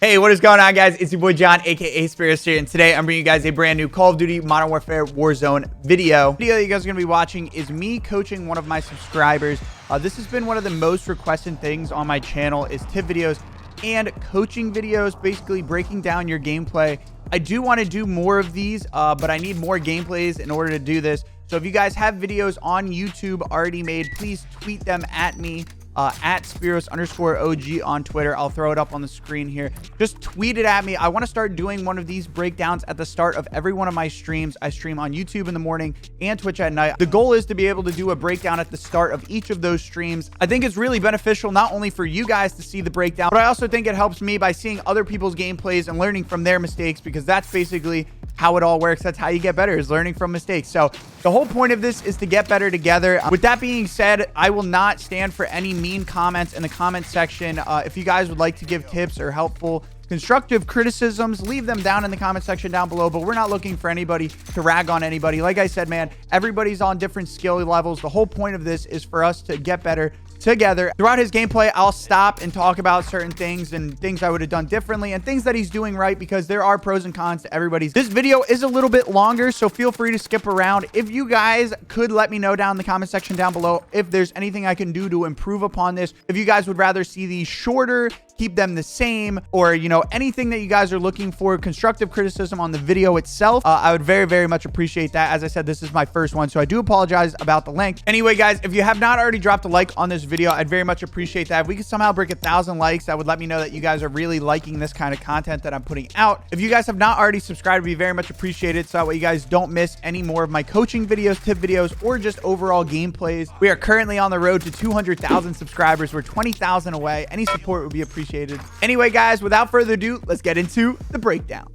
Hey, what is going on, guys? It's your boy John, aka Speros here, and today I'm bringing you guys a brand new Call of Duty Modern Warfare Warzone video. The video that you guys are going to be watching is me coaching one of my subscribers. This has been one of the most requested things on my channel is tip videos and coaching videos, basically breaking down your gameplay. I do want to do more of these, but I need more gameplays in order to do this. So if you guys have videos on YouTube already made, please tweet them at me. At Speros_OG on Twitter. I'll throw it up on the screen here. Just tweet it at me. I want to start doing one of these breakdowns at the start of every one of my streams. I stream on YouTube in the morning and Twitch at night. The goal is to be able to do a breakdown at the start of each of those streams. I think it's really beneficial not only for you guys to see the breakdown, but I also think it helps me by seeing other people's gameplays and learning from their mistakes, because that's basically how it all works. That's how you get better, is learning from mistakes. So the whole point of this is to get better together. With that being said, I will not stand for any mean comments in the comment section. If you guys would like to give tips or helpful constructive criticisms, leave them down in the comment section down below. But we're not looking for anybody to rag on anybody. Like I said, man, everybody's on different skill levels. The whole point of this is for us to get better together. Throughout his gameplay, I'll stop and talk about certain things and things I would have done differently and things that he's doing right, because there are pros and cons to everybody's. This video is a little bit longer, so feel free to skip around. If you guys could let me know down in the comment section down below if there's anything I can do to improve upon this. If you guys would rather see these shorter, keep them the same, or, you know, anything that you guys are looking for, constructive criticism on the video itself, I would very, very much appreciate that. As I said, this is my first one, so I do apologize about the length. Anyway, guys, if you have not already dropped a like on this video, I'd very much appreciate that. If we could somehow break 1,000 likes, that would let me know that you guys are really liking this kind of content that I'm putting out. If you guys have not already subscribed, it'd be very much appreciated, so that way you guys don't miss any more of my coaching videos, tip videos, or just overall gameplays. We are currently on the road to 200,000 subscribers. We're 20,000 away. Any support would be appreciated. Anyway, guys, without further ado, let's get into the breakdown.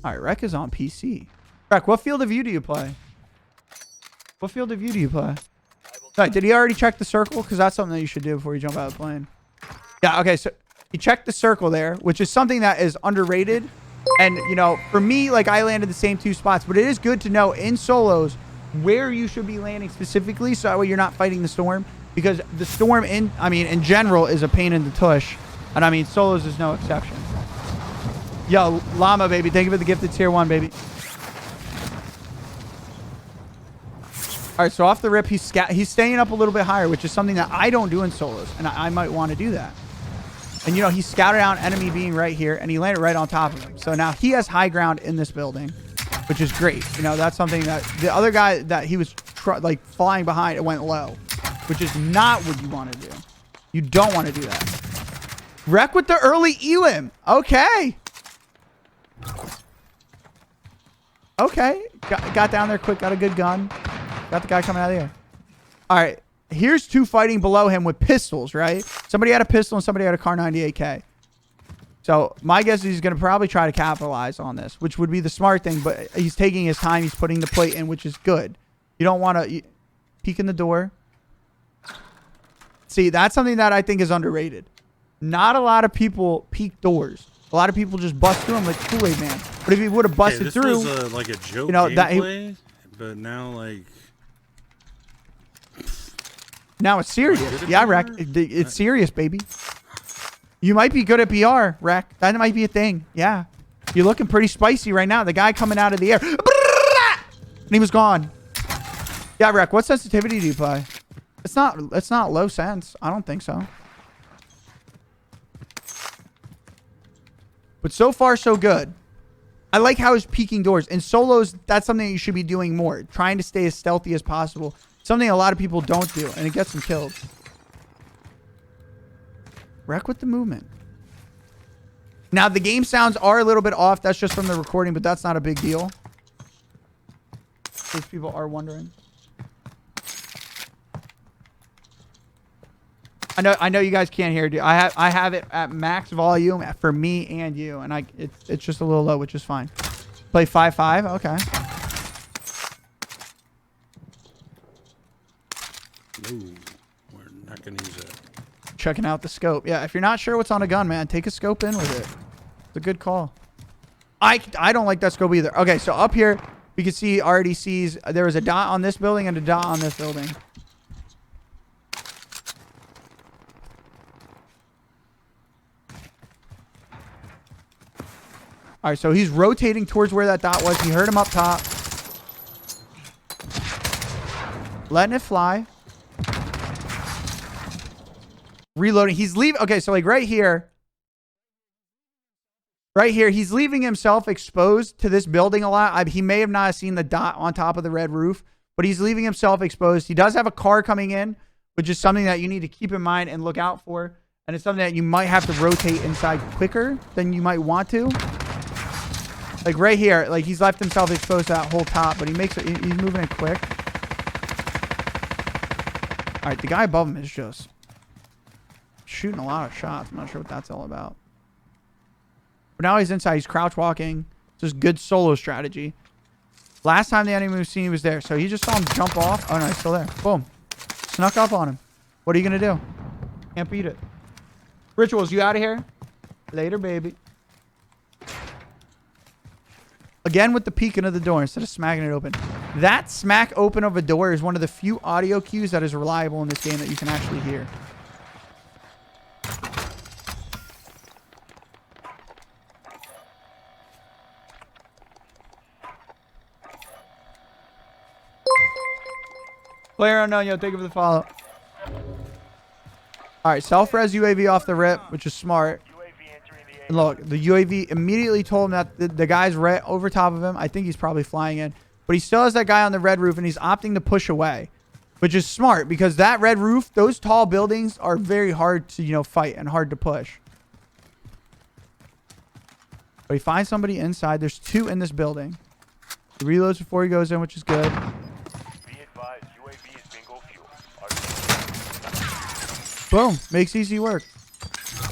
All right, Rec is on PC. Rec, what field of view do you play? What field of view do you play? All right, did he already check the circle? Because that's something that you should do before you jump out of the plane. Yeah, okay, so he checked the circle there, which is something that is underrated. And, you know, for me, like, I landed the same 2 spots, but it is good to know in solos where you should be landing specifically, so that way you're not fighting the storm. Because the storm, in general, is a pain in the tush. And, I mean, solos is no exception. Yo, Llama, baby, thank you for the gifted tier 1, baby. All right, so off the rip, he's staying up a little bit higher, which is something that I don't do in solos, and I might want to do that. And, you know, he scouted out enemy being right here, and he landed right on top of him. So now he has high ground in this building, which is great. You know, that's something that the other guy that he was like flying behind, it went low, which is not what you want to do. You don't want to do that. Wreck with the early elim. Okay. Okay. Got down there quick. Got a good gun. Got the guy coming out of the air. All right. Here's 2 fighting below him with pistols, right? Somebody had a pistol and somebody had a Kar 98K. So my guess is he's going to probably try to capitalize on this, which would be the smart thing. But he's taking his time. He's putting the plate in, which is good. You don't want to peek in the door. See, that's something that I think is underrated. Not a lot of people peek doors. A lot of people just bust through them like Kool-Aid Man. But if he would have busted through, this was like a joke, you know, gameplay, but now like. Now it's serious. Yeah, Rack. It's serious, baby. You might be good at BR, Rack. That might be a thing. Yeah. You're looking pretty spicy right now. The guy coming out of the air. And he was gone. Yeah, Rack. What sensitivity do you play? It's not low sense. I don't think so. But so far, so good. I like how he's peeking doors. In solos, that's something you should be doing more. Trying to stay as stealthy as possible. Something a lot of people don't do, and it gets them killed. Wreck with the movement. Now, the game sounds are a little bit off. That's just from the recording, but that's not a big deal. Those people are wondering. I know you guys can't hear it. I have it at max volume for me and you, and it's just a little low, which is fine. Play 5-5. Okay. Ooh, we're not gonna use that. Checking out the scope. Yeah, if you're not sure what's on a gun, man, take a scope in with it. It's a good call. I don't like that scope either. Okay, so up here we can see already sees there was a dot on this building and a dot on this building. All right, so he's rotating towards where that dot was. He heard him up top. Letting it fly. Reloading. He's leaving. Okay, so like right here. Right here, he's leaving himself exposed to this building a lot. He may have not seen the dot on top of the red roof, but he's leaving himself exposed. He does have a car coming in, which is something that you need to keep in mind and look out for. And it's something that you might have to rotate inside quicker than you might want to. Like right here, like he's left himself exposed to that whole top, but he makes it, he's moving it quick. All right, the guy above him is just shooting a lot of shots. I'm not sure what that's all about. But now he's inside. He's crouch walking. Just good solo strategy. Last time the enemy was seen, he was there. So he just saw him jump off. Oh, no, he's still there. Boom. Snuck up on him. What are you going to do? Can't beat it. Rituals, you out of here? Later, baby. Again with the peeking of the door instead of smacking it open. That smack open of a door is one of the few audio cues that is reliable in this game that you can actually hear. Player unknown, yo, thank you for the follow. All right, self-res UAV off the rip, which is smart. And look, the UAV immediately told him that the guy's right over top of him. I think he's probably flying in. But he still has that guy on the red roof, and he's opting to push away, which is smart because that red roof, those tall buildings are very hard to, you know, fight and hard to push. But he finds somebody inside. There's two in this building. He reloads before he goes in, which is good. Boom. Makes easy work.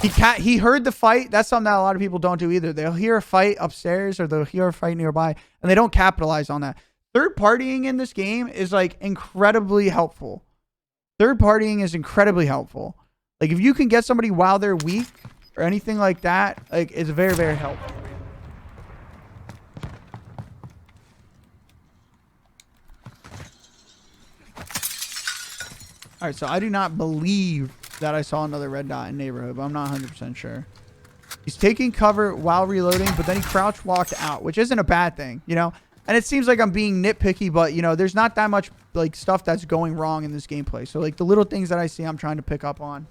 He heard the fight. That's something that a lot of people don't do either. They'll hear a fight upstairs or they'll hear a fight nearby and they don't capitalize on that. Third partying in this game is like incredibly helpful. Third partying is incredibly helpful. Like if you can get somebody while they're weak or anything like that, like it's very, very helpful. All right, so I do not believe that I saw another red dot in neighborhood, but I'm not 100% sure. He's taking cover while reloading, but then he crouch walked out, which isn't a bad thing, you know? And it seems like I'm being nitpicky, but, you know, there's not that much, like, stuff that's going wrong in this gameplay. So, like, the little things that I see, I'm trying to pick up on.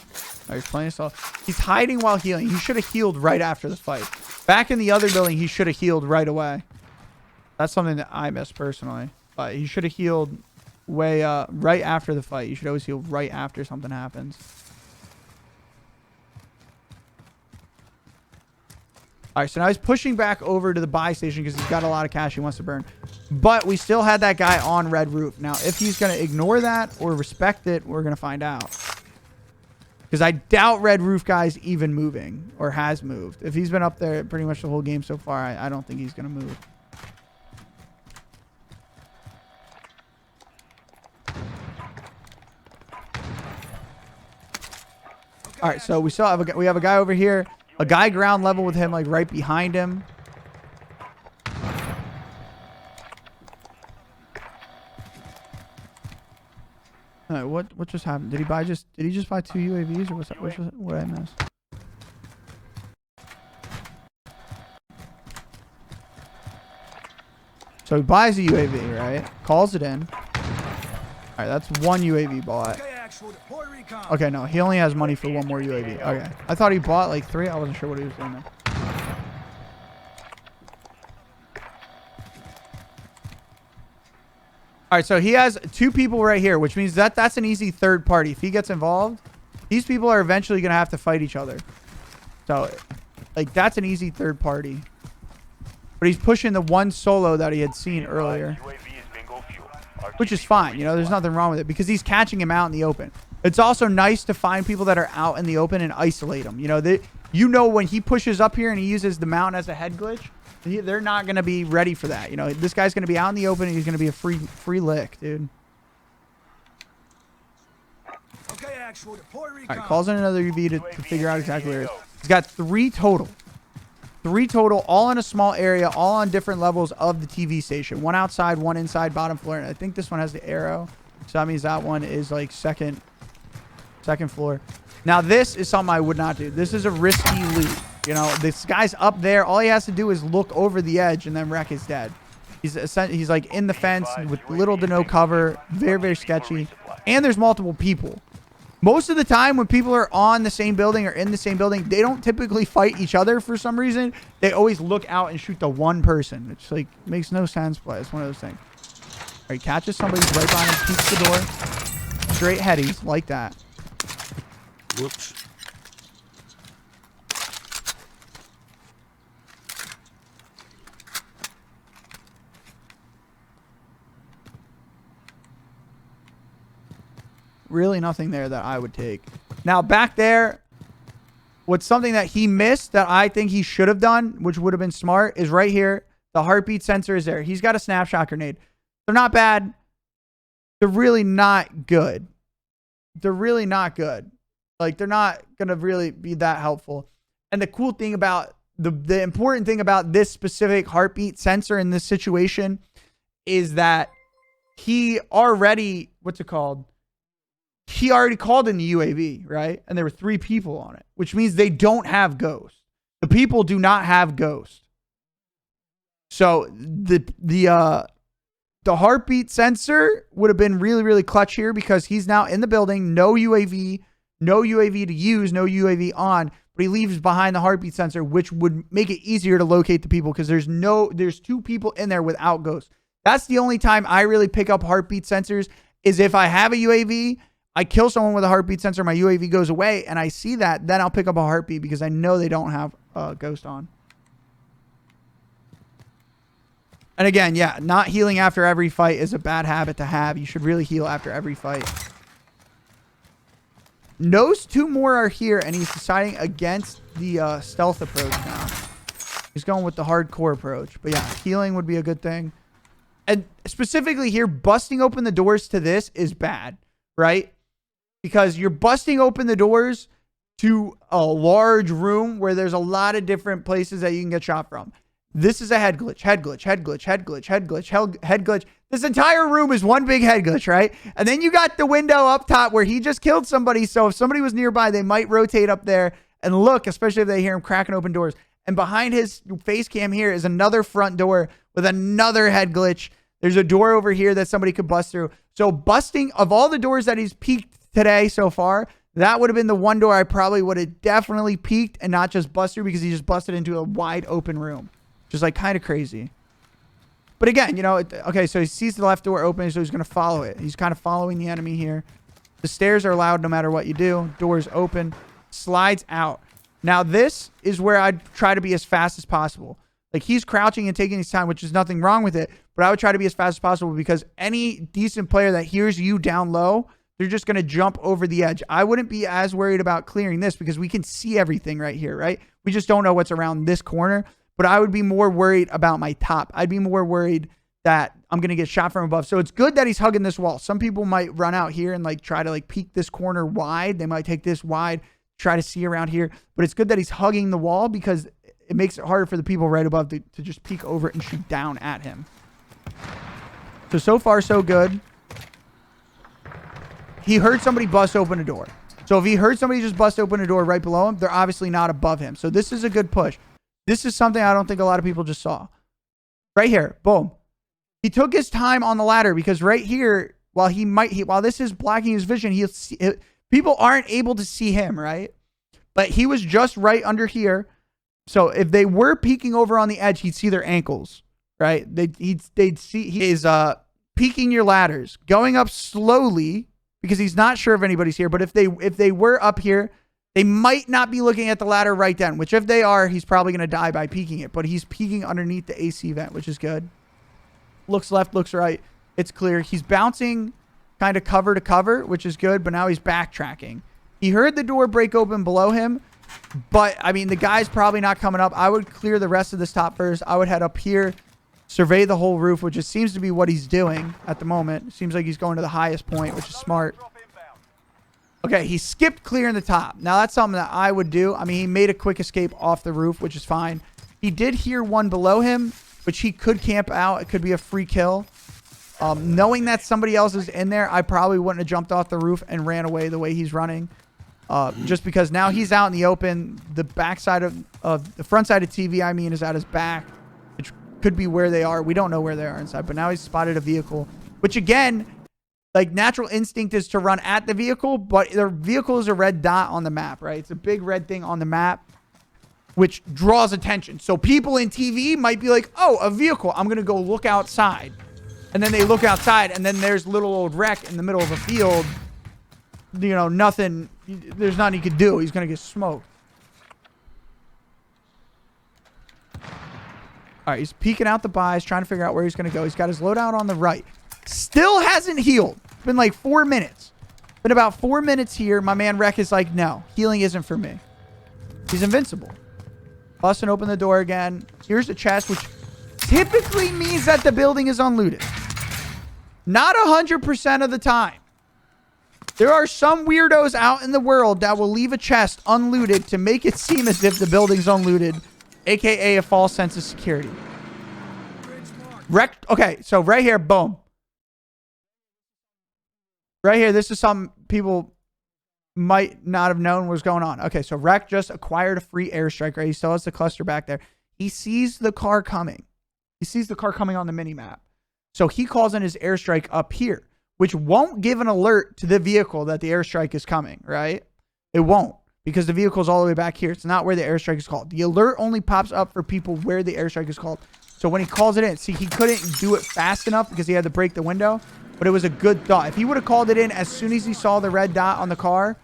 All right, he's playing himself. He's hiding while healing. He should have healed right after the fight. Back in the other building, he should have healed right away. That's something that I miss personally. But he should have healed way right after the fight. You should always heal right after something happens. All right, so now he's pushing back over to the buy station because he's got a lot of cash he wants to burn. But we still had that guy on red roof. Now, if he's going to ignore that or respect it, we're going to find out. Because I doubt red roof guy's even moving or has moved. If he's been up there pretty much the whole game so far, I don't think he's going to move. All right, so we have a guy over here, a guy ground level with him, like right behind him. All right, what just happened? Did he just buy 2 UAVs or what did I miss? So he buys a UAV, right? Calls it in. All right, that's 1 UAV bought. Okay, no, he only has money for 1 more UAV. Okay, I thought he bought like 3. I wasn't sure what he was doing there. All right, so he has 2 people right here, which means that that's an easy third party. If he gets involved, these people are eventually going to have to fight each other. So, like, that's an easy third party. But he's pushing the 1 solo that he had seen earlier. Which is fine, you know, there's nothing wrong with it because he's catching him out in the open. It's also nice to find people that are out in the open and isolate them. You know, when he pushes up here and he uses the mountain as a head glitch, they're not going to be ready for that. You know, this guy's going to be out in the open and he's going to be a free lick, dude. Okay, actual deploy recon. All right, calls in another UV to figure out exactly where he is. He's got 3 total. 3 total, all in a small area, all on different levels of the TV station. 1 outside, 1 inside, bottom floor. And I think this one has the arrow. So that means that one is like second floor. Now, this is something I would not do. This is a risky loot. You know, this guy's up there. All he has to do is look over the edge, and then Wreck is dead. He's like in the fence with little to no cover. Very, very sketchy. And there's multiple people. Most of the time when people are on the same building or in the same building, they don't typically fight each other for some reason. They always look out and shoot the one person. It's like, makes no sense, but it's one of those things. All right, catches somebody right behind him, peeks the door. Straight headies, like that. Whoops. Really nothing there that I would take. Now, back there, what's something that he missed that I think he should have done, which would have been smart, is right here. The heartbeat sensor is there. He's got a snapshot grenade. They're not bad. They're really not good. They're really not good. Like, they're not going to really be that helpful. And the cool thing about, the important thing about this specific heartbeat sensor in this situation is that he already, what's it called? He already called in the UAV, right? And there were 3 people on it, which means they don't have ghost. The people do not have ghost. So the heartbeat sensor would have been really, really clutch here because he's now in the building. No UAV to use, no UAV on, but he leaves behind the heartbeat sensor, which would make it easier to locate the people because there's 2 people in there without ghost. That's the only time I really pick up heartbeat sensors is if I have a UAV, I kill someone with a heartbeat sensor, my UAV goes away, and I see that, then I'll pick up a heartbeat because I know they don't have ghost on. And again, yeah, not healing after every fight is a bad habit to have. You should really heal after every fight. Those 2 more are here, and he's deciding against the stealth approach now. He's going with the hardcore approach. But yeah, healing would be a good thing. And specifically here, busting open the doors to this is bad, right? Because you're busting open the doors to a large room where there's a lot of different places that you can get shot from. This is a head glitch, head glitch, head glitch, head glitch, head glitch, head glitch. This entire room is one big head glitch, right? And then you got the window up top where he just killed somebody. So if somebody was nearby, they might rotate up there and look, especially if they hear him cracking open doors. And behind his face cam here is another front door with another head glitch. There's a door over here that somebody could bust through. So busting, of all the doors that he's peeked today so far, that would have been the one door I probably would have definitely peeked and not just bust through because he just busted into a wide open room. Just like kind of crazy. But again, you know, okay, so he sees the left door open, so he's going to follow it. He's kind of following the enemy here. The stairs are loud no matter what you do. Doors open. Slides out. Now this is where I'd try to be as fast as possible. Like he's crouching and taking his time, which is nothing wrong with it. But I would try to be as fast as possible because any decent player that hears you down low, they're just going to jump over the edge. I wouldn't be as worried about clearing this because we can see everything right here, right? We just don't know what's around this corner. But I would be more worried about my top. I'd be more worried that I'm going to get shot from above. So it's good that he's hugging this wall. Some people might run out here and like try to like peek this corner wide. They might take this wide, try to see around here. But it's good that he's hugging the wall because it makes it harder for the people right above to just peek over it and shoot down at him. So far, so good. He heard somebody bust open a door. So if he heard somebody just bust open a door right below him, they're obviously not above him. So this is a good push. This is something I don't think a lot of people just saw. Right here. Boom. He took his time on the ladder because right here, while this is blocking his vision, people aren't able to see him, right? But he was just right under here. So if they were peeking over on the edge, he'd see their ankles, right? They'd see he is peeking your ladders, going up slowly because he's not sure if anybody's here. But if they were up here, they might not be looking at the ladder right then, which if they are, he's probably going to die by peeking it. But he's peeking underneath the AC vent, which is good. Looks left, looks right. It's clear. He's bouncing kind of cover to cover, which is good. But now he's backtracking. He heard the door break open below him. But, I mean, the guy's probably not coming up. I would clear the rest of this top first. I would head up here, survey the whole roof, which just seems to be what he's doing at the moment. Seems like he's going to the highest point, which is smart. Okay, he skipped clearing the top. Now, that's something that I would do. I mean, he made a quick escape off the roof, which is fine. He did hear one below him, which he could camp out. It could be a free kill. Knowing that somebody else is in there, I probably wouldn't have jumped off the roof and ran away the way he's running. Just because now he's out in the open. The backside of the front side of TV, I mean, is at his back, which could be where they are. We don't know where they are inside, but now he's spotted a vehicle, which again, like, natural instinct is to run at the vehicle, but the vehicle is a red dot on the map, right? It's a big red thing on the map, which draws attention. So people in TV might be like, oh, a vehicle. I'm going to go look outside. And then they look outside, and then there's little old wreck in the middle of a field. You know, nothing. There's nothing he could do. He's going to get smoked. All right, he's peeking out the buys, trying to figure out where he's going to go. He's got his loadout on the right. Still hasn't healed. It's been like 4 minutes. Been about 4 minutes here. My man Wreck is like, no, healing isn't for me. He's invincible. Busting open the door again. Here's the chest, which typically means that the building is unlooted. Not 100% of the time. There are some weirdos out in the world that will leave a chest unlooted to make it seem as if the building's unlooted, aka a false sense of security. Wreck. Okay, so right here, boom. Right here, this is something people might not have known was going on. Okay, so Wreck just acquired a free airstrike, right? He still has the cluster back there. He sees the car coming. He sees the car coming on the mini-map. So he calls in his airstrike up here, which won't give an alert to the vehicle that the airstrike is coming, right? It won't, because the vehicle is all the way back here. It's not where the airstrike is called. The alert only pops up for people where the airstrike is called. So when he calls it in, see, he couldn't do it fast enough because he had to break the window. But it was a good thought. If he would have called it in as soon as he saw the red dot on the car,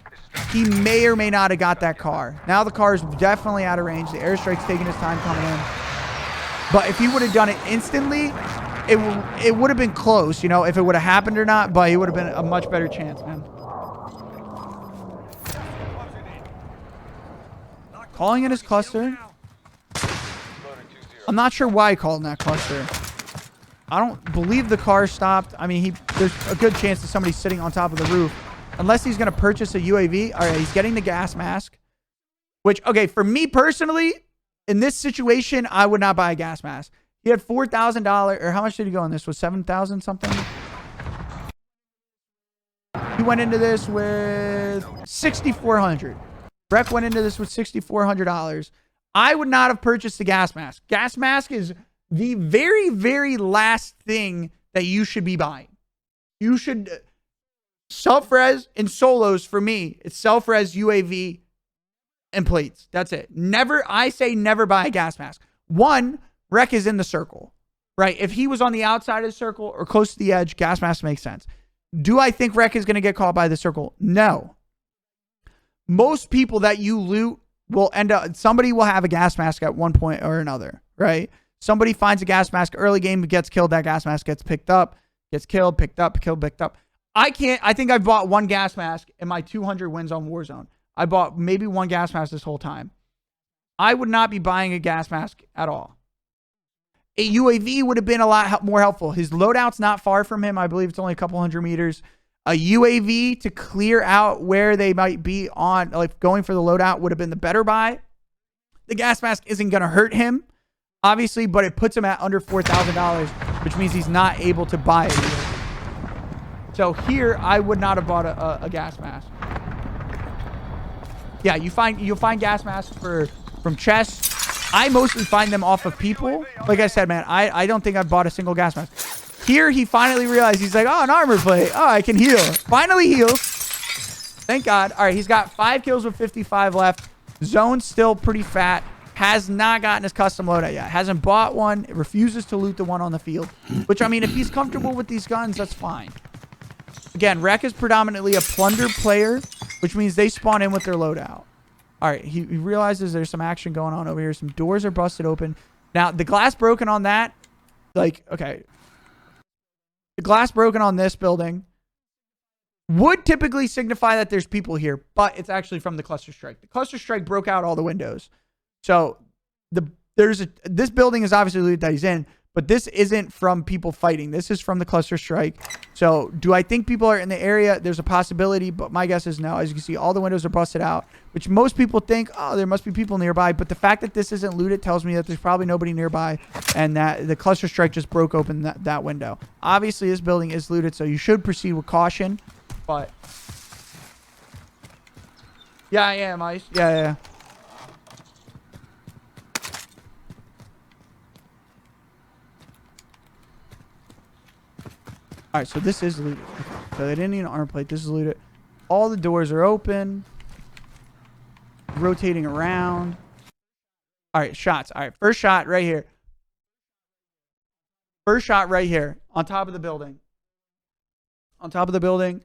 he may or may not have got that car. Now the car is definitely out of range. The airstrike's taking his time coming in. But if he would have done it instantly, it would have been close, you know, if it would have happened or not. But he would have been a much better chance, man. Calling in his cluster. I'm not sure why he called in that cluster. I don't believe the car stopped. I mean, there's a good chance that somebody's sitting on top of the roof. Unless he's going to purchase a UAV. All right, he's getting the gas mask. Which, okay, for me personally, in this situation, I would not buy a gas mask. He had $4,000, or how much did he go in this? Was 7,000 something? He went into this with $6,400. Breck went into this with $6,400. I would not have purchased the gas mask. Gas mask is the very, very last thing that you should be buying. You should... Self-res and solos, for me, it's self-res, UAV, and plates. That's it. Never, I say never buy a gas mask. One, Wreck is in the circle, right? If he was on the outside of the circle or close to the edge, gas mask makes sense. Do I think Wreck is going to get caught by the circle? No. Most people that you loot will end up, somebody will have a gas mask at one point or another, right? Somebody finds a gas mask early game, gets killed, that gas mask gets picked up, gets killed, picked up, killed, picked up. I think I bought one gas mask in my 200 wins on Warzone. I bought maybe one gas mask this whole time. I would not be buying a gas mask at all. A UAV would have been a lot more helpful. His loadout's not far from him. I believe it's only a couple hundred meters. A UAV to clear out where they might be on, like going for the loadout, would have been the better buy. The gas mask isn't going to hurt him, obviously, but it puts him at under $4,000, which means he's not able to buy it either. So here, I would not have bought a gas mask. Yeah, you'll find gas masks from chests. I mostly find them off of people. Like I said, man, I don't think I've bought a single gas mask. Here, he finally realized, he's like, oh, an armor plate. Oh, I can heal. Finally heals. Thank God. All right, he's got 5 kills with 55 left. Zone's still pretty fat. Has not gotten his custom loadout yet. Hasn't bought one. Refuses to loot the one on the field. Which, I mean, if he's comfortable with these guns, that's fine. Again, Wreck is predominantly a plunder player, which means they spawn in with their loadout. All right, he realizes there's some action going on over here. Some doors are busted open. Now, the glass broken on that, like, okay. The glass broken on this building would typically signify that there's people here, but it's actually from the cluster strike. The cluster strike broke out all the windows. So, this building is obviously looted that he's in, but this isn't from people fighting. This is from the cluster strike. So, do I think people are in the area? There's a possibility, but my guess is no. As you can see, all the windows are busted out, which most people think, oh, there must be people nearby. But the fact that this isn't looted tells me that there's probably nobody nearby and that the cluster strike just broke open that window. Obviously, this building is looted, so you should proceed with caution. But Yeah, I am, Ice. Yeah. All right, so this is looted. Okay, so they didn't need an armor plate. This is looted. All the doors are open. Rotating around. All right, shots. All right, first shot right here. First shot right here on top of the building. On top of the building.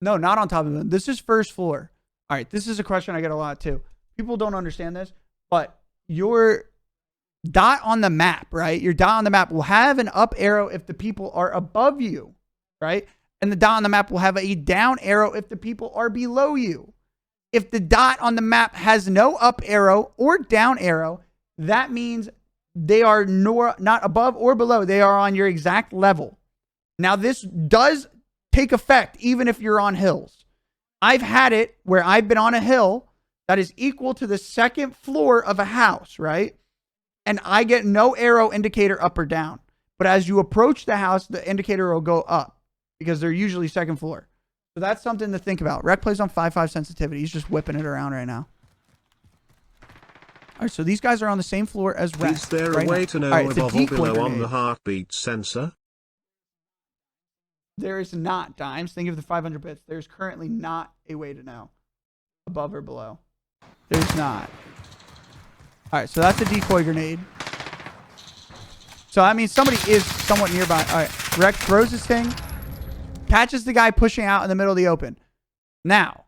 No, not on top of the building. This is first floor. All right, this is a question I get a lot too. People don't understand this, but your dot on the map, right? Your dot on the map will have an up arrow if the people are above you, right? And the dot on the map will have a down arrow if the people are below you. If the dot on the map has no up arrow or down arrow, that means they are not above or below. They are on your exact level. Now, this does take effect even if you're on hills. I've had it where I've been on a hill that is equal to the second floor of a house, right? And I get no arrow indicator up or down. But as you approach the house, the indicator will go up because they're usually second floor. So that's something to think about. Rec plays on 5.5 sensitivity. He's just whipping it around right now. All right, so these guys are on the same floor as Rec. Is there right a way now. to know right, above or below on the heartbeat sensor? There is not, Dimes. Think of the 500 bits. There's currently not a way to know above or below. There's not. All right, so that's a decoy grenade. So, I mean, somebody is somewhat nearby. All right, Rec throws his thing, catches the guy pushing out in the middle of the open. Now,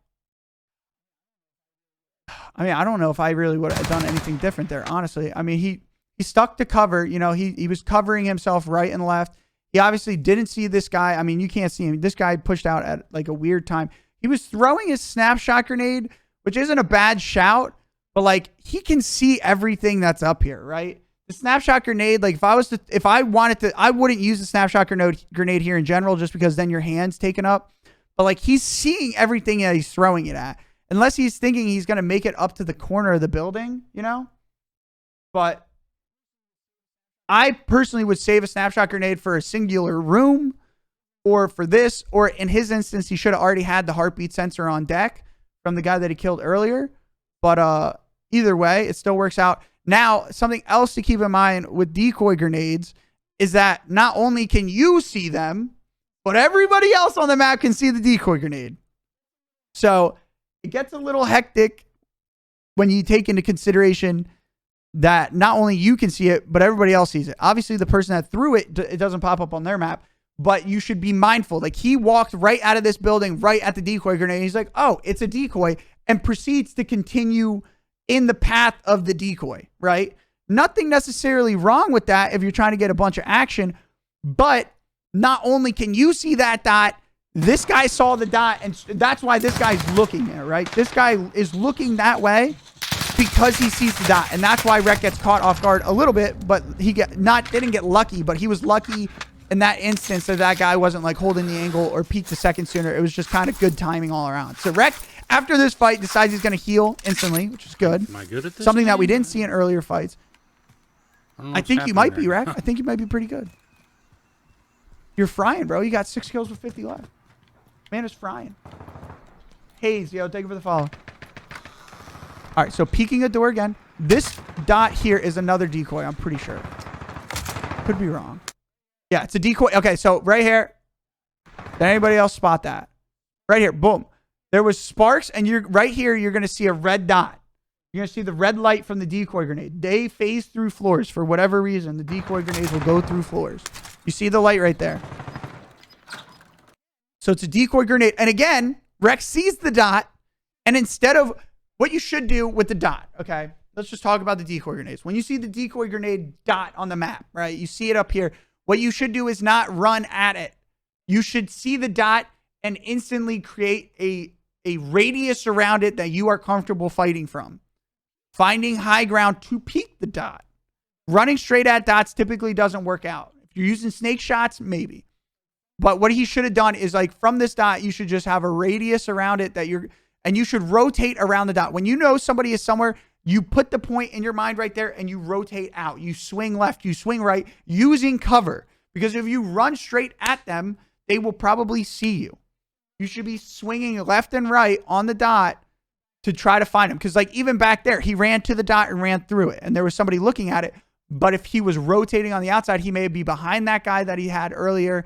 I mean, I don't know if I really would have done anything different there, honestly. I mean, he stuck to cover. You know, he was covering himself right and left. He obviously didn't see this guy. I mean, you can't see him. This guy pushed out at like a weird time. He was throwing his snapshot grenade, which isn't a bad shout, but like he can see everything that's up here, right? The snapshot grenade, like if I wanted to, I wouldn't use the snapshot grenade here in general, just because then your hand's taken up. But like he's seeing everything that he's throwing it at, unless he's thinking he's going to make it up to the corner of the building, you know? But I personally would save a snapshot grenade for a singular room or for this, or in his instance, he should have already had the heartbeat sensor on deck from the guy that he killed earlier. But either way, it still works out. Now, something else to keep in mind with decoy grenades is that not only can you see them, but everybody else on the map can see the decoy grenade. So it gets a little hectic when you take into consideration that not only you can see it, but everybody else sees it. Obviously, the person that threw it, it doesn't pop up on their map, but you should be mindful. Like he walked right out of this building, right at the decoy grenade. He's like, oh, it's a decoy, and proceeds to continue in the path of the decoy, right? Nothing necessarily wrong with that if you're trying to get a bunch of action, but not only can you see that dot, this guy saw the dot, and that's why this guy's looking there, right? This guy is looking that way because he sees the dot, and that's why Rec gets caught off guard a little bit, but he didn't get lucky, but he was lucky in that instance that guy wasn't like holding the angle or peeked a second sooner. It was just kind of good timing all around. So Rec, after this fight, decides he's going to heal instantly, which is good. Am I good at this? Something that we didn't see in earlier fights. I think you might be, Rec. I think you might be pretty good. You're frying, bro. You got 6 kills with 50 left. Man is frying. Hayes, yo, thank you for the follow. All right, so peeking a door again. This dot here is another decoy, I'm pretty sure. Could be wrong. Yeah, it's a decoy. Okay, so right here. Did anybody else spot that? Right here, boom. There was sparks, and you're right here, you're going to see a red dot. You're going to see the red light from the decoy grenade. They phase through floors. For whatever reason, the decoy grenades will go through floors. You see the light right there. So it's a decoy grenade. And again, Rex sees the dot, and instead of what you should do with the dot, okay? Let's just talk about the decoy grenades. When you see the decoy grenade dot on the map, right? You see it up here. What you should do is not run at it. You should see the dot and instantly create a radius around it that you are comfortable fighting from. Finding high ground to peek the dot. Running straight at dots typically doesn't work out. If you're using snake shots, maybe. But what he should have done is like from this dot, you should just have a radius around it and you should rotate around the dot. When you know somebody is somewhere, you put the point in your mind right there and you rotate out. You swing left, you swing right, using cover. Because if you run straight at them, they will probably see you. You should be swinging left and right on the dot to try to find him. Because like even back there, he ran to the dot and ran through it. And there was somebody looking at it. But if he was rotating on the outside, he may be behind that guy that he had earlier,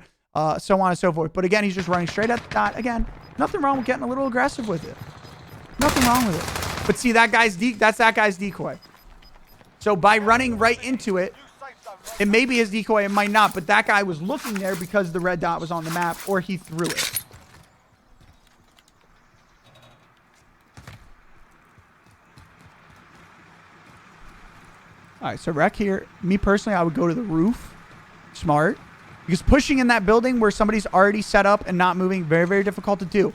so on and so forth. But again, he's just running straight at the dot. Again, nothing wrong with getting a little aggressive with it. Nothing wrong with it. But see, that's that guy's decoy. So by running right into it, it may be his decoy, it might not. But that guy was looking there because the red dot was on the map, or he threw it. All right, so Rec here. Me personally, I would go to the roof. Smart. Because pushing in that building where somebody's already set up and not moving, very, very difficult to do.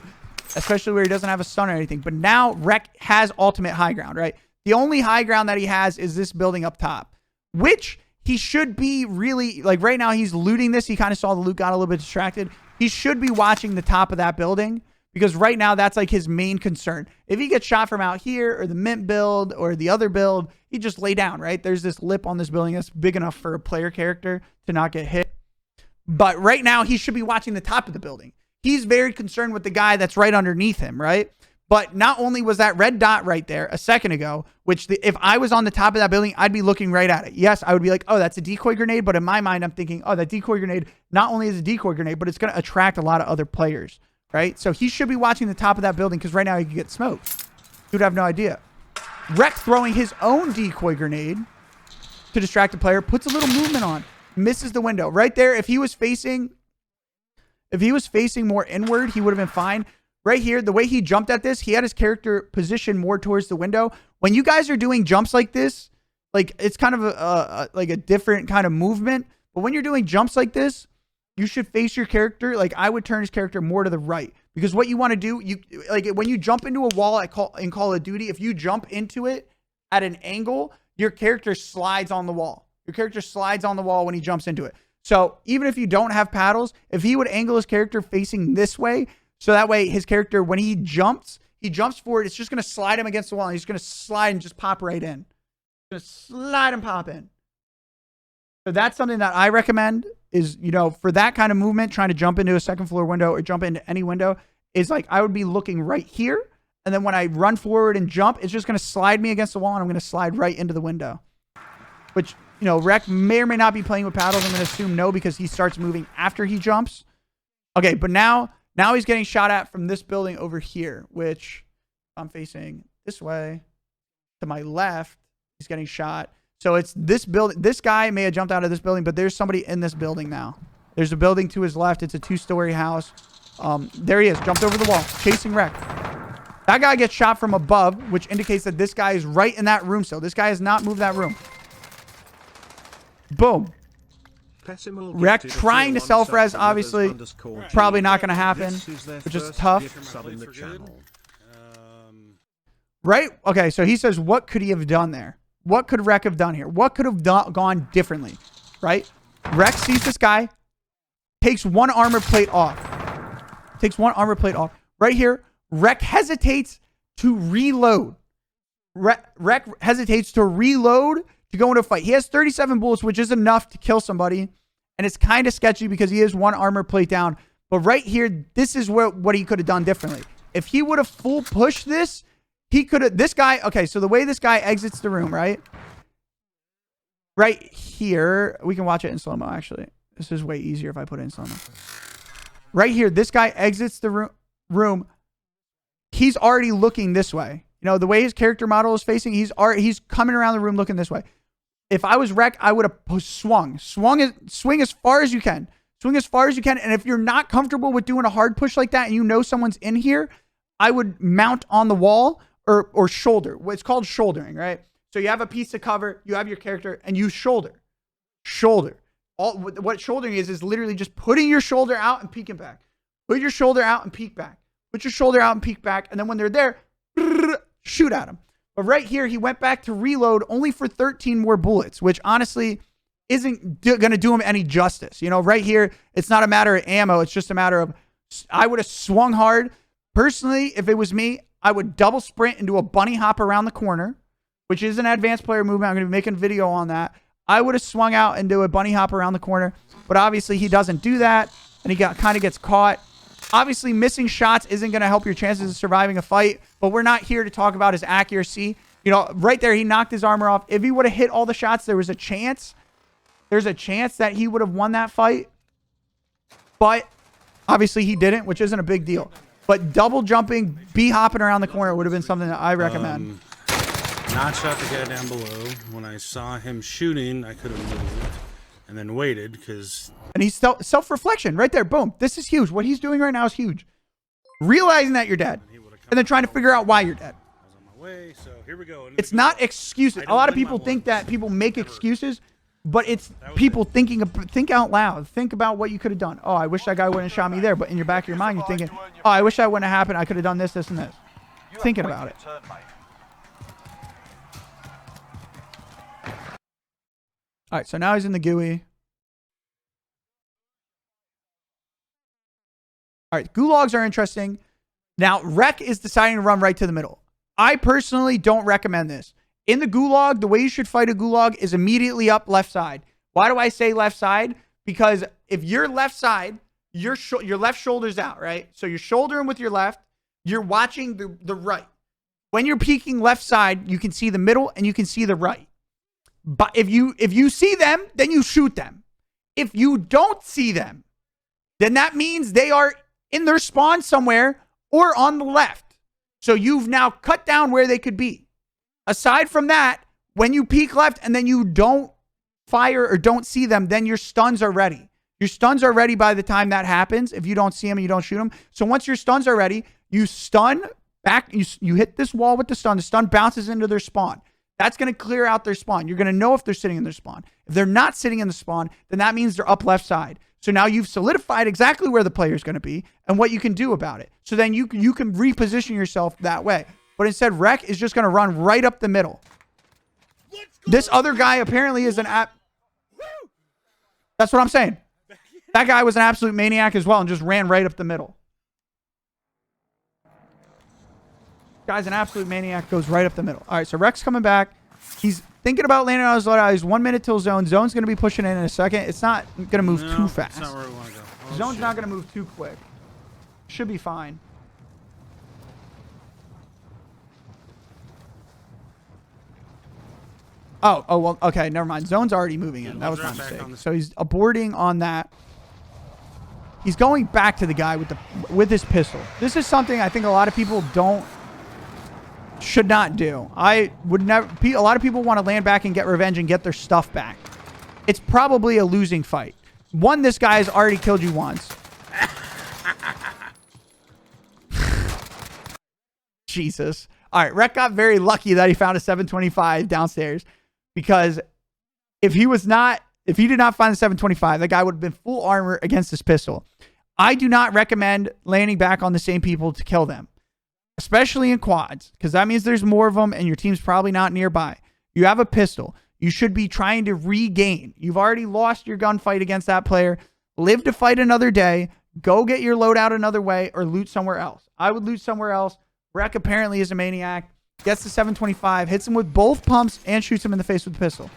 Especially where he doesn't have a stun or anything. But now Rec has ultimate high ground, right? The only high ground that he has is this building up top. Which he should be really, like right now he's looting this. He kind of saw the loot, got a little bit distracted. He should be watching the top of that building. Because right now, that's like his main concern. If he gets shot from out here or the mint build or the other build, he just lay down, right? There's this lip on this building that's big enough for a player character to not get hit. But right now, he should be watching the top of the building. He's very concerned with the guy that's right underneath him, right? But not only was that red dot right there a second ago, which if I was on the top of that building, I'd be looking right at it. Yes, I would be like, oh, that's a decoy grenade. But in my mind, I'm thinking, oh, that decoy grenade not only is a decoy grenade, but it's going to attract a lot of other players. Right? So he should be watching the top of that building because right now he could get smoked. He would have no idea. Rec throwing his own decoy grenade to distract the player, puts a little movement on, misses the window. Right there, if he was facing more inward, he would have been fine. Right here, the way he jumped at this, he had his character positioned more towards the window. When you guys are doing jumps like this, like it's kind of like a different kind of movement. But when you're doing jumps like this, you should face your character. Like I would turn his character more to the right because what you want to do, like when you jump into a wall in Call of Duty, if you jump into it at an angle, your character slides on the wall. Your character slides on the wall when he jumps into it. So even if you don't have paddles, if he would angle his character facing this way, so that way his character, when he jumps forward, it's just going to slide him against the wall. And he's going to slide and just pop right in. Going to slide and pop in. So that's something that I recommend is, you know, for that kind of movement, trying to jump into a second floor window or jump into any window is like, I would be looking right here. And then when I run forward and jump, it's just going to slide me against the wall and I'm going to slide right into the window. Which, you know, Rec may or may not be playing with paddles. I'm going to assume no, because he starts moving after he jumps. Okay, but now he's getting shot at from this building over here, which I'm facing this way. To my left, he's getting shot. So it's this building. This guy may have jumped out of this building, but there's somebody in this building now. There's a building to his left. It's a 2-story house. There he is, jumped over the wall, chasing Rec. That guy gets shot from above, which indicates that this guy is right in that room still. This guy has not moved that room. Boom. Rec trying to self-res, obviously, probably not going to happen, which is tough. Right? Okay, so he says, what could he have done there? What could Rec have done here? What could have gone differently? Right? Rec sees this guy, takes one armor plate off. Takes one armor plate off. Right here, Rec hesitates to reload. Rec hesitates to reload to go into a fight. He has 37 bullets, which is enough to kill somebody. And it's kind of sketchy because he is one armor plate down. But right here, this is what he could have done differently. If he would have full pushed this, he could have... This guy... Okay, so the way this guy exits the room, right? Right here. We can watch it in slow-mo, actually. This is way easier if I put it in slow-mo. Right here, this guy exits the room. He's already looking this way. You know, the way his character model is facing, he's coming around the room looking this way. If I was Rec, I would have swung. Swing as far as you can. Swing as far as you can. And if you're not comfortable with doing a hard push like that and you know someone's in here, I would mount on the wall or shoulder. It's called shouldering, right? So you have a piece of cover, you have your character, and you shoulder. Shoulder. What shouldering is literally just putting your shoulder out and peeking back. Put your shoulder out and peek back. Put your shoulder out and peek back. And then when they're there, shoot at them. But right here, he went back to reload only for 13 more bullets, which honestly isn't going to do him any justice. You know, right here, it's not a matter of ammo. It's just a matter of, I would have swung hard. Personally, if it was me, I would double sprint and do a bunny hop around the corner, which is an advanced player movement. I'm going to be making a video on that. I would have swung out and do a bunny hop around the corner, but obviously he doesn't do that, and he kind of gets caught. Obviously, missing shots isn't going to help your chances of surviving a fight, but we're not here to talk about his accuracy. You know, right there, he knocked his armor off. If he would have hit all the shots, there was a chance. There's a chance that he would have won that fight. But obviously he didn't, which isn't a big deal. But double jumping, hopping around the corner would have been something that I recommend. Not shot the guy down below. When I saw him shooting, I could have moved and then waited because... And he's self-reflection right there. Boom. This is huge. What he's doing right now is huge. Realizing that you're dead and then trying to figure out why you're dead. I was on my way, so here we go. It's not excuses. A lot of people think that people make excuses, but it's people thinking, think out loud. Think about what you could have done. Oh, I wish that guy wouldn't have shot me there. But in your back of your mind, you're thinking, oh, I wish that wouldn't have happened. I could have done this, this, and this. Thinking about it. All right, so now he's in the GUI. All right, gulags are interesting. Now, Rec is deciding to run right to the middle. I personally don't recommend this. In the gulag, the way you should fight a gulag is immediately up left side. Why do I say left side? Because if you're left side, your left shoulder's out, right? So you're shouldering with your left. You're watching the right. When you're peeking left side, you can see the middle and you can see the right. But if you see them, then you shoot them. If you don't see them, then that means they are in their spawn somewhere or on the left. So you've now cut down where they could be. Aside from that, when you peek left and then you don't fire or don't see them, then your stuns are ready. Your stuns are ready by the time that happens. If you don't see them and you don't shoot them. So once your stuns are ready, you stun back. You hit this wall with the stun bounces into their spawn. That's going to clear out their spawn. You're going to know if they're sitting in their spawn. If they're not sitting in the spawn, then that means they're up left side. So now you've solidified exactly where the player is going to be and what you can do about it. So then you can reposition yourself that way. But instead, Rec is just going to run right up the middle. This other guy apparently is an app. That's what I'm saying. That guy was an absolute maniac as well and just ran right up the middle. Guy's an absolute maniac, goes right up the middle. All right, so Rec's coming back. He's thinking about landing on his loadout. He's 1 minute till zone. Zone's going to be pushing in a second. It's not going to move too fast. That's not where we want to go. Oh, Zone's not going to move too quick. Should be fine. Oh, well, okay, never mind. Zone's already moving in. That was my mistake. So he's aborting on that. He's going back to the guy with his pistol. This is something I think a lot of people should not do. I would never. A lot of people want to land back and get revenge and get their stuff back. It's probably a losing fight. One, this guy has already killed you once. Jesus. All right, Rec got very lucky that he found a 725 downstairs. Because if he did not find the 725, that guy would have been full armor against his pistol. I do not recommend landing back on the same people to kill them, especially in quads, because that means there's more of them and your team's probably not nearby. You have a pistol. You should be trying to regain. You've already lost your gunfight against that player. Live to fight another day. Go get your loadout another way or loot somewhere else. I would loot somewhere else. Rec apparently is a maniac. Gets the 725, hits him with both pumps, and shoots him in the face with the pistol.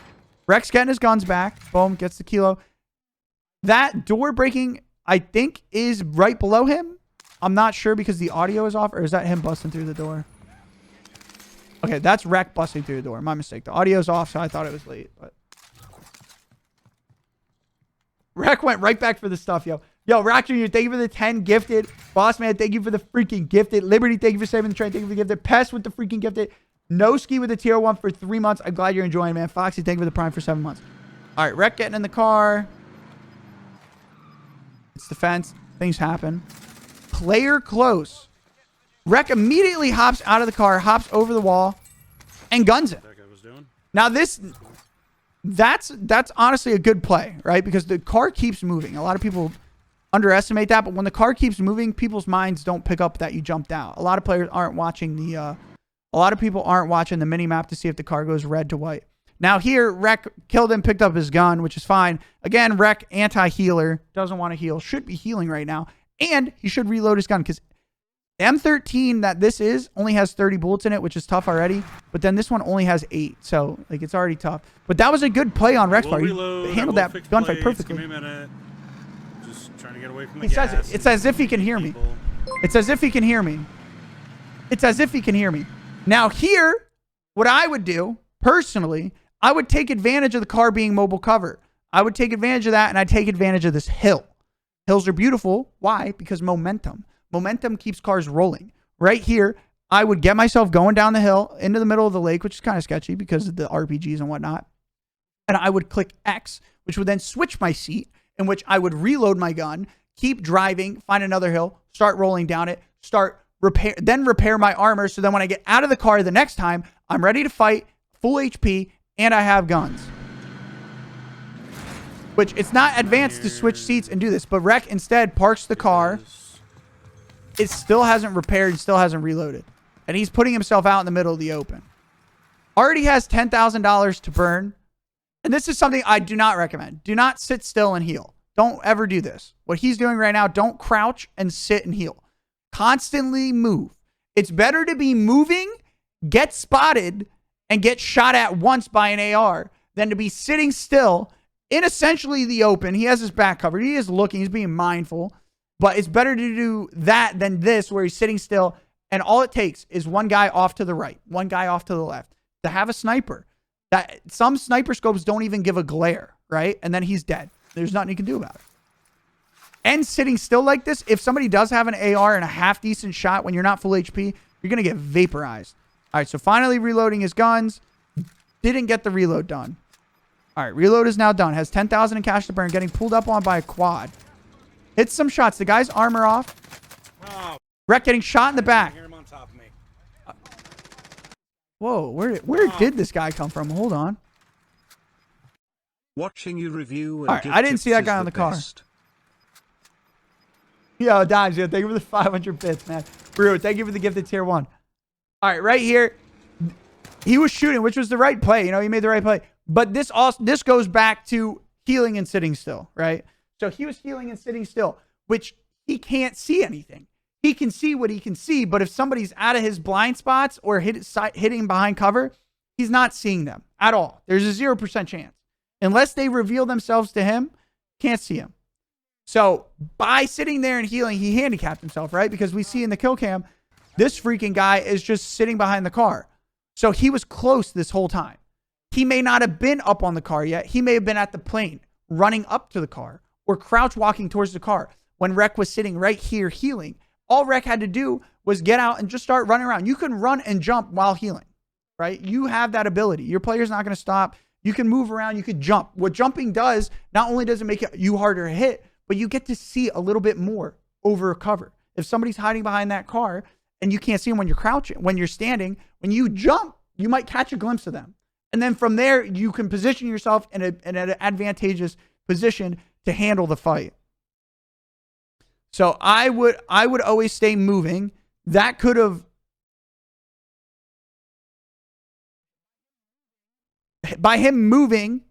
Rec's getting his guns back. Boom, gets the kilo. That door breaking, I think, is right below him. I'm not sure because the audio is off, or is that him busting through the door? Okay, that's Rec busting through the door. My mistake. The audio's off, so I thought it was late. But Rec went right back for the stuff, yo. Yo, Rock Jr., thank you for the 10 gifted. Boss Man, thank you for the freaking gifted. Liberty, thank you for saving the train. Thank you for the gifted. Pest with the freaking gifted. No Ski with the tier 1 for 3 months. I'm glad you're enjoying, man. Foxy, thank you for the prime for 7 months. All right, Rec getting in the car. It's the fence. Things happen. Player close. Rec immediately hops out of the car, hops over the wall, and guns it. Now that's honestly a good play, right? Because the car keeps moving. A lot of people underestimate that, but when the car keeps moving, people's minds don't pick up that you jumped out. A lot of players aren't watching a lot of people aren't watching the mini map to see if the car goes red to white. Now here, Rec killed him, picked up his gun, which is fine. Again, Rec, anti-healer, doesn't want to heal, should be healing right now, and he should reload his gun because M13 that this is only has 30 bullets in it, which is tough already. But then this one only has 8, so like it's already tough. But that was a good play on Rec's part. He handled that gunfight perfectly. Give me a minute. Just trying to get away from the He says gas. it's as if he can hear me. It's as if he can hear me. It's as if he can hear me. Now here, what I would do, personally, I would take advantage of the car being mobile cover. I would take advantage of that, and I'd take advantage of this hill. Hills are beautiful. Why? Because momentum. Momentum keeps cars rolling. Right here, I would get myself going down the hill into the middle of the lake, which is kind of sketchy because of the RPGs and whatnot. And I would click X, which would then switch my seat, in which I would reload my gun, keep driving, find another hill, start rolling down it, then repair my armor. So then when I get out of the car the next time, I'm ready to fight, full HP, and I have guns. Which it's not advanced to switch seats and do this, but Rec instead parks the car. It still hasn't repaired, still hasn't reloaded. And he's putting himself out in the middle of the open. Already has $10,000 to burn. And this is something I do not recommend. Do not sit still and heal. Don't ever do this. What he's doing right now, don't crouch and sit and heal. Constantly move. It's better to be moving, get spotted, and get shot at once by an AR than to be sitting still in essentially the open. He has his back covered. He is looking. He's being mindful. But it's better to do that than this where he's sitting still. And all it takes is one guy off to the right, one guy off to the left to have a sniper. That some sniper scopes don't even give a glare, right? And then he's dead. There's nothing you can do about it. And sitting still like this, if somebody does have an AR and a half decent shot when you're not full HP, you're going to get vaporized. All right, so finally reloading his guns. Didn't get the reload done. All right, reload is now done. Has 10,000 in cash to burn. Getting pulled up on by a quad. Hits some shots. The guy's armor off. Oh, Rec getting shot in the back. hear him on top of me. Whoa, where did this guy come from? Hold on. Watching you review. All right, I didn't see that guy on the car. Yo, Dimes, yo, thank you for the 500 bits, man. Brew, thank you for the gifted tier 1. All right, right here, he was shooting, which was the right play. You know, he made the right play. But this goes back to healing and sitting still, right? So he was healing and sitting still, which he can't see anything. He can see what he can see, but if somebody's out of his blind spots or hitting behind cover, he's not seeing them at all. There's a 0% chance. Unless they reveal themselves to him, can't see him. So by sitting there and healing, he handicapped himself, right? Because we see in the kill cam, this freaking guy is just sitting behind the car. So he was close this whole time. He may not have been up on the car yet. He may have been at the plane, running up to the car, or crouch walking towards the car when Rec was sitting right here healing. All Rec had to do was get out and just start running around. You can run and jump while healing, right? You have that ability. Your player's not going to stop. You can move around. You could jump. What jumping does, not only does it make you harder to hit, but you get to see a little bit more over a cover. If somebody's hiding behind that car and you can't see them when you're crouching, when you're standing, when you jump, you might catch a glimpse of them. And then from there, you can position yourself in an advantageous position to handle the fight. So I would always stay moving. That could have, by him moving,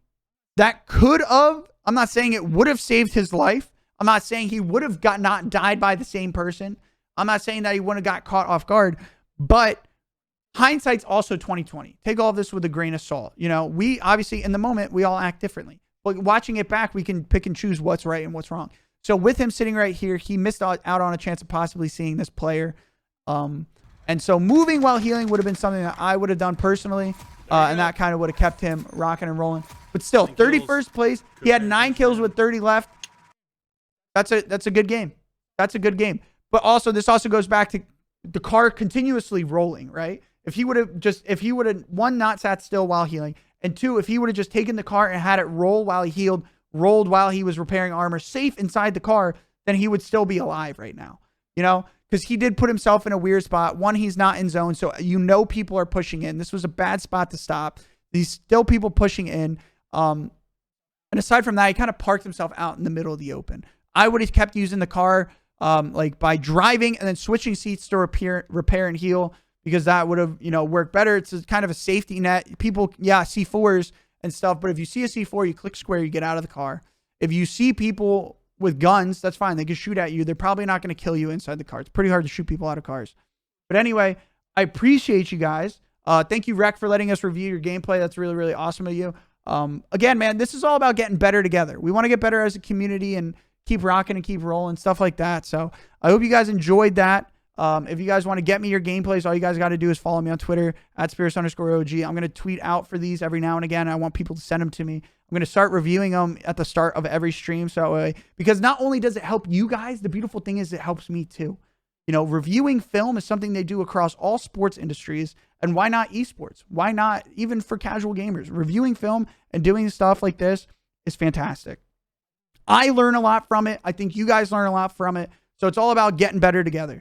that could have, I'm not saying it would have saved his life. I'm not saying he would have not died by the same person. I'm not saying that he wouldn't have got caught off guard, but hindsight's also 2020. Take all of this with a grain of salt. You know, we obviously in the moment, we all act differently, but watching it back, we can pick and choose what's right and what's wrong. So with him sitting right here, he missed out on a chance of possibly seeing this player. And so moving while healing would have been something that I would have done personally. And that kind of would have kept him rocking and rolling. But still, 31st place. He had 9 kills with 30 left. That's a good game. That's a good game. But also, this also goes back to the car continuously rolling, right? If he would have, one, not sat still while healing, and 2, if he would have just taken the car and had it roll while he healed, rolled while he was repairing armor, safe inside the car, then he would still be alive right now. You know, because he did put himself in a weird spot. One, he's not in zone, so you know people are pushing in. This was a bad spot to stop. These still people pushing in. And aside from that, he kind of parked himself out in the middle of the open. I would have kept using the car like by driving and then switching seats to repair and heal, because that would have, you know, worked better. It's kind of a safety net. People, yeah, C4s and stuff, but if you see a C4, you click square, you get out of the car. If you see people with guns, that's fine. They can shoot at you. They're probably not going to kill you inside the car. It's pretty hard to shoot people out of cars. But anyway, I appreciate you guys. Thank you, Rec, for letting us review your gameplay. That's really, really awesome of you. Again, man, this is all about getting better together. We want to get better as a community and keep rocking and keep rolling, stuff like that. So I hope you guys enjoyed that. If you guys want to get me your gameplays, all you guys got to do is follow me on Twitter at Speros_OG. I'm going to tweet out for these every now and again. I want people to send them to me. I'm going to start reviewing them at the start of every stream. So because not only does it help you guys, the beautiful thing is it helps me too. You know, reviewing film is something they do across all sports industries. And why not esports? Why not even for casual gamers? Reviewing film and doing stuff like this is fantastic. I learn a lot from it. I think you guys learn a lot from it. So it's all about getting better together.